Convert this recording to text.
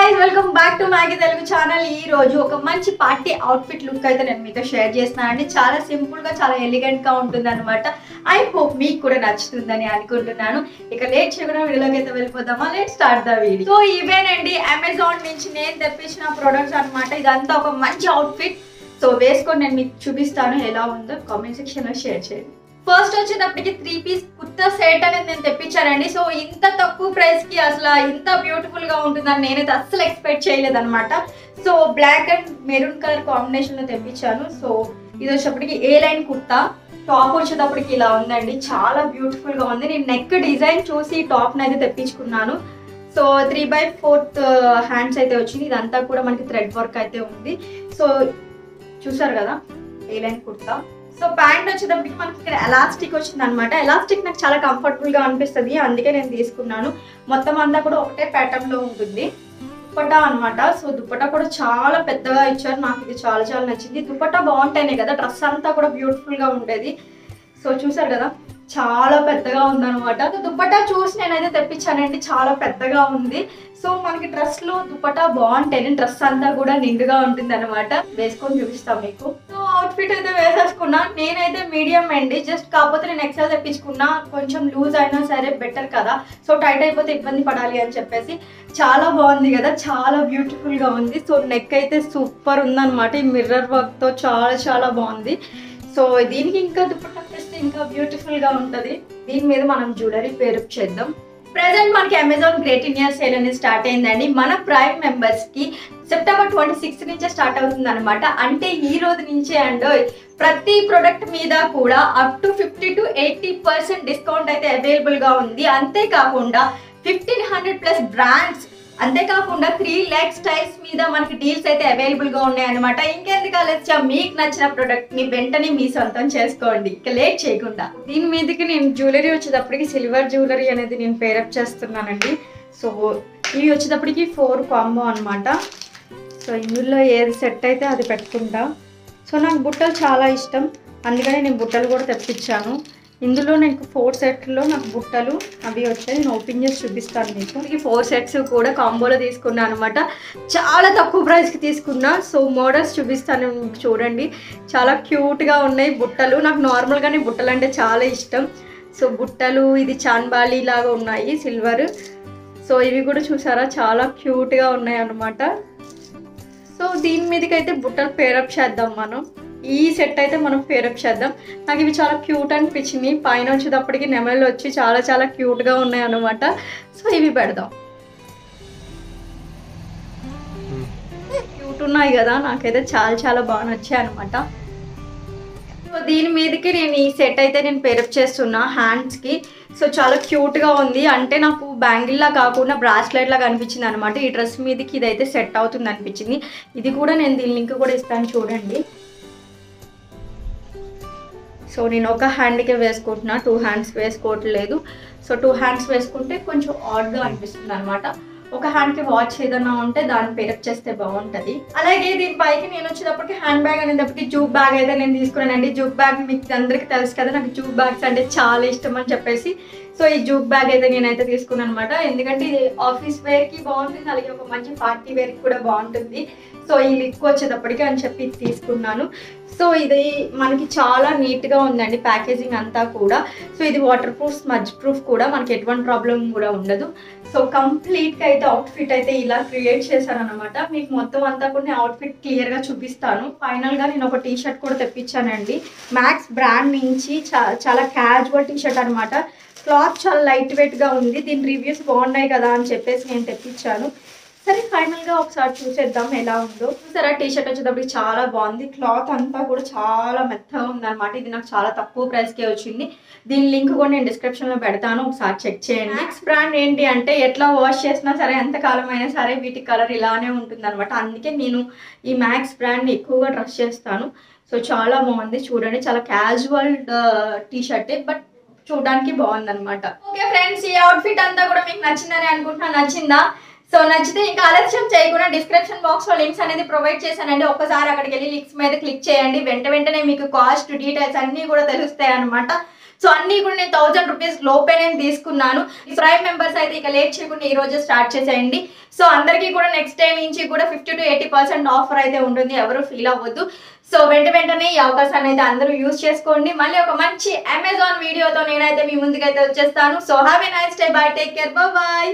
guys, welcome back to Maggie Telugu channel. ఈ రోజు ఒక మంచి పార్టీ అవుట్ఫిట్ లుక్ అయితే నేను మీతో షేర్ చేస్తున్నానండి. చాలా సింపుల్ గా చాలా ఎలిగెంట్ గా ఉంటుందన్నమాట. ఐ హోప్ మీకు కూడా నచ్చుతుందని అనుకుంటున్నాను. ఇక లేట్ చేయకుండా వీడియోలోకి అయితే వెళ్ళిపోదామా. Let's start the video. So ఇవేనండి అమెజాన్ నుంచి నేను తెప్పించిన ప్రొడక్ట్స్ అన్నమాట. ఇదంతా ఒక మంచి అవుట్ఫిట్. సో వేసుకొని నేను మీకు చూపిస్తాను ఎలా ఉందో కామెంట్ సెక్షన్ లో షేర్ చేయండి. ఫస్ట్ వచ్చేటప్పటికి 3 పీస్ కుర్తా సెట్ అనేది నేను తెప్పించానండి. సో ఇంత తక్కువ ప్రైస్ కి అసలు ఇంత బ్యూటిఫుల్ గా ఉంటుందని నేనైతే అస్సలు ఎక్స్పెక్ట్ చేయలేదన్నమాట. So black and maroon colour combination లో తెప్పించాను. సో ఇది వచ్చేటప్పటికి ఏ లైన్ కుర్తా, టాప్ వచ్చేటప్పటికి ఇలా ఉందండి. చాలా బ్యూటిఫుల్ గా ఉంది. నేను నెక్ డిజైన్ చూసి టాప్ అయితే తెప్పించుకున్నాను. సో 3/4 హ్యాండ్స్ అయితే వచ్చింది. ఇదంతా కూడా మనకి థ్రెడ్ వర్క్ అయితే ఉంది. సో చూసారు కదా ఏ లైన్ కుర్తా. సో ప్యాంట్ వచ్చేటప్పటికి మనకి ఇక్కడ ఎలాస్టిక్ వచ్చింది అనమాట. ఎలాస్టిక్ నాకు చాలా కంఫర్టబుల్ గా అనిపిస్తుంది, అందుకే నేను తీసుకున్నాను. మొత్తం అంతా కూడా ఒకటే ప్యాటర్న్ లో ఉంటుంది. దుపట్టా అనమాట. సో దుపట్టా కూడా చాలా పెద్దగా ఇచ్చారు. నాకు ఇది చాలా చాలా నచ్చింది. దుపట్టా బాగుంటేనే కదా డ్రెస్ అంతా కూడా బ్యూటిఫుల్ గా ఉండేది. సో చూసారు కదా చాలా పెద్దగా ఉందన్నమాట. దుపట్టా చూసి నేనైతే తెప్పించానండి. చాలా పెద్దగా ఉంది. సో మనకి డ్రెస్ లో దుపట్టా బాగుంటేనే డ్రెస్ అంతా కూడా నిండుగా ఉంటుంది అనమాట. వేసుకొని చూపిస్తాం మీకు. సో అవుట్ఫిట్ అయితే వేసేసుకున్నా. నేనైతే మీడియం అండి. జస్ట్ కాకపోతే నేను ఎక్సెల్ తెప్పించుకున్నా. కొంచెం లూజ్ అయినా సరే బెటర్ కదా. సో టైట్ అయిపోతే ఇబ్బంది పడాలి అని చెప్పేసి. చాలా బాగుంది కదా, చాలా బ్యూటిఫుల్ గా ఉంది. సో నెక్ అయితే సూపర్ ఉందన్నమాట. ఈ మిర్రర్ వర్క్ తో చాలా చాలా బాగుంది. సో దీనికి ఇంకా దుపట్టా వేస్తే ఇంకా బ్యూటిఫుల్ గా ఉంటది. దీని మీద మనం జ్యువెలరీ పేరప్ చేద్దాం. ప్రెసెంట్ మనకి అమెజాన్ గ్రేట్ ఇండియా సేల్ అనేది స్టార్ట్ అయిందండి. మన ప్రైమ్ మెంబర్స్ కి సెప్టెంబర్ 26 నుంచే స్టార్ట్ అవుతుంది అనమాట. అంటే ఈ రోజు నుంచే అండ్ ప్రతి ప్రొడక్ట్ మీద కూడా అప్ టు 50 to 80% డిస్కౌంట్ అయితే అవైలబుల్ గా ఉంది. అంతేకాకుండా 1500+ బ్రాండ్స్, అంతేకాకుండా 3 lakh స్టైల్స్ మీద మనకి డీల్స్ అయితే అవైలబుల్ గా ఉన్నాయన్నమాట. ఇంకెందుకు ఆలస్యం, మీకు నచ్చిన ప్రొడక్ట్ ని వెంటనే మీ సొంతం చేసుకోండి ఇక లేట్ చేయకుండా. దీని మీదకి నేను జ్యువెలరీ వచ్చేటప్పటికి సిల్వర్ జ్యువెలరీ అనేది నేను పేరప్ చేస్తున్నానండి. సో ఇవి వచ్చేటప్పటికి 4 కాంబో అనమాట. సో ఇందులో ఏది సెట్ అయితే అది పెట్టుకుంటా. సో నాకు బుట్టలు చాలా ఇష్టం, అందుకని నేను బుట్టలు కూడా తెప్పించాను. ఇందులో నాకు 4 సెట్లో నాకు బుట్టలు అవి వచ్చాయి. నేను ఓపెన్ చేసి చూపిస్తాను మీకు. ఈ 4 సెట్స్ కూడా కాంబోలో తీసుకున్నాను అనమాట. చాలా తక్కువ ప్రైస్కి తీసుకున్నా. సో మోడల్స్ చూపిస్తాను మీకు చూడండి. చాలా క్యూట్గా ఉన్నాయి బుట్టలు. నాకు నార్మల్గానే బుట్టలు అంటే చాలా ఇష్టం. సో బుట్టలు ఇది చాన్బాలి లాగా ఉన్నాయి సిల్వర్. సో ఇవి కూడా చూసారా చాలా క్యూట్గా ఉన్నాయి అన్నమాట. సో దీని మీదకి అయితే బుట్టలు పేరప్ చేద్దాం మనం. ఈ సెట్ అయితే మనం పేరప్ చేద్దాం. నాకు ఇవి చాలా క్యూట్ అనిపించింది. పైన వచ్చేటప్పటికి నెమళ్ళు వచ్చి చాలా చాలా క్యూట్గా ఉన్నాయి అన్నమాట. సో ఇవి పెడదాం. క్యూట్ ఉన్నాయి కదా, నాకైతే చాలా చాలా బాగా నచ్చాయి అనమాట. సో దీని మీదకి నేను ఈ సెట్ అయితే నేను పేరప్ చేస్తున్నా హ్యాండ్స్కి. సో చాలా క్యూట్గా ఉంది. అంటే నాకు బ్యాంగిల్లా కాకుండా బ్రాస్లెట్ లాగా అనిపించింది అనమాట. ఈ డ్రెస్ మీదకి ఇదైతే సెట్ అవుతుంది అనిపించింది. ఇది కూడా నేను దీని లింక్ కూడా ఇస్తాను చూడండి. సో నేను ఒక హ్యాండ్కే వేసుకుంటున్నా, 2 హ్యాండ్స్ వేసుకోవట్లేదు. సో 2 హ్యాండ్స్ వేసుకుంటే కొంచెం ఆడ్గా అనిపిస్తుంది అనమాట. ఒక హ్యాండ్కి వాచ్ ఏదైనా ఉంటే దాన్ని పేరప్ చేస్తే బాగుంటుంది. అలాగే దీని పైకి నేను వచ్చేటప్పటికి హ్యాండ్ బ్యాగ్ అనేటప్పటికి జూబ్ బ్యాగ్ అయితే నేను తీసుకున్నానండి. జూబ్ బ్యాగ్ మీకు అందరికీ తెలుసు కదా, నాకు జూబ్ బ్యాగ్స్ అంటే చాలా ఇష్టం అని చెప్పేసి. సో ఈ జూబ్ బ్యాగ్ అయితే నేనైతే తీసుకున్నాను అనమాట. ఎందుకంటే ఇది ఆఫీస్ వేర్కి బాగుంటుంది, అలాగే ఒక మంచి పార్టీ వేర్కి కూడా బాగుంటుంది. సో ఈ లిక్ వచ్చేటప్పటికి అని చెప్పి తీసుకున్నాను. సో ఇది మనకి చాలా నీట్గా ఉందండి ప్యాకేజింగ్ అంతా కూడా. సో ఇది వాటర్ ప్రూఫ్, స్మజ్ ప్రూఫ్ కూడా, మనకి ఎటువంటి ప్రాబ్లం కూడా ఉండదు. సో కంప్లీట్గా అయితే అవుట్ఫిట్ అయితే ఇలా క్రియేట్ చేశాను అనమాట. మీకు మొత్తం అంతా కూడా అవుట్ఫిట్ క్లియర్గా చూపిస్తాను. ఫైనల్గా నేను ఒక టీ షర్ట్ కూడా తెప్పించానండి. మ్యాక్స్ బ్రాండ్ నుంచి చాలా క్యాజువల్ టీ షర్ట్ అనమాట. క్లాత్ చాలా లైట్ వెయిట్గా ఉంది. దీని రివ్యూస్ బాగున్నాయి కదా అని చెప్పేసి నేను తెప్పించాను. సరే ఫైనల్గా ఒకసారి చూసేద్దాం ఎలా ఉందో. చూసారా టీ షర్ట్ వచ్చేటప్పటికి చాలా బాగుంది. క్లాత్ అంతా కూడా చాలా మెత్తగా ఉందన్నమాట. ఇది నాకు చాలా తక్కువ ప్రైస్కే వచ్చింది. దీని లింక్ కూడా నేను డిస్క్రిప్షన్లో పెడతాను, ఒకసారి చెక్ చేయండి. మ్యాక్స్ బ్రాండ్ ఏంటి అంటే ఎట్లా వాష్ చేసినా సరే, ఎంతకాలం అయినా సరే వీటి కలర్ ఇలానే ఉంటుంది అనమాట. అందుకే నేను ఈ మ్యాక్స్ బ్రాండ్ని ఎక్కువగా ట్రస్ట్ చేస్తాను. సో చాలా బాగుంది చూడండి. చాలా క్యాజువల్ టీ షర్టే, బట్ చూడడానికి బాగుంది అనమాట. ఓకే ఫ్రెండ్స్, ఈ అవుట్ఫిట్ అంతా కూడా మీకు నచ్చిందని అనుకుంటున్నా. నచ్చిందా? సో నచ్చితే ఇంకా ఆలస్యం చేయకుండా డిస్క్రిప్షన్ బాక్స్ లో లింక్స్ అనేది ప్రొవైడ్ చేశానండి. ఒకసారి అక్కడికి వెళ్ళి లింక్స్ మీద క్లిక్ చేయండి. వెంటనే మీకు కాస్ట్ డీటెయిల్స్ అన్నీ కూడా తెలుస్తాయి అనమాట. సో అన్ని కూడా నేను 1000 రూపీస్ లోపే నేను తీసుకున్నాను. ఈ ప్రైమ్ మెంబర్స్ అయితే ఇక లేట్ చేయకుండా ఈ రోజే స్టార్ట్ చేసేయండి. సో అందరికీ కూడా నెక్స్ట్ టైం నుంచి కూడా 50 to 80% ఆఫర్ అయితే ఉంటుంది, ఎవరు ఫీల్ అవ్వద్దు. సో వెంటనే ఈ అవకాశాన్ని అయితే అందరూ యూజ్ చేసుకోండి. మళ్ళీ ఒక మంచి అమెజాన్ వీడియోతో నేనైతే మీ ముందుకైతే వచ్చేస్తాను. So have a nice day, bye, take care, bye.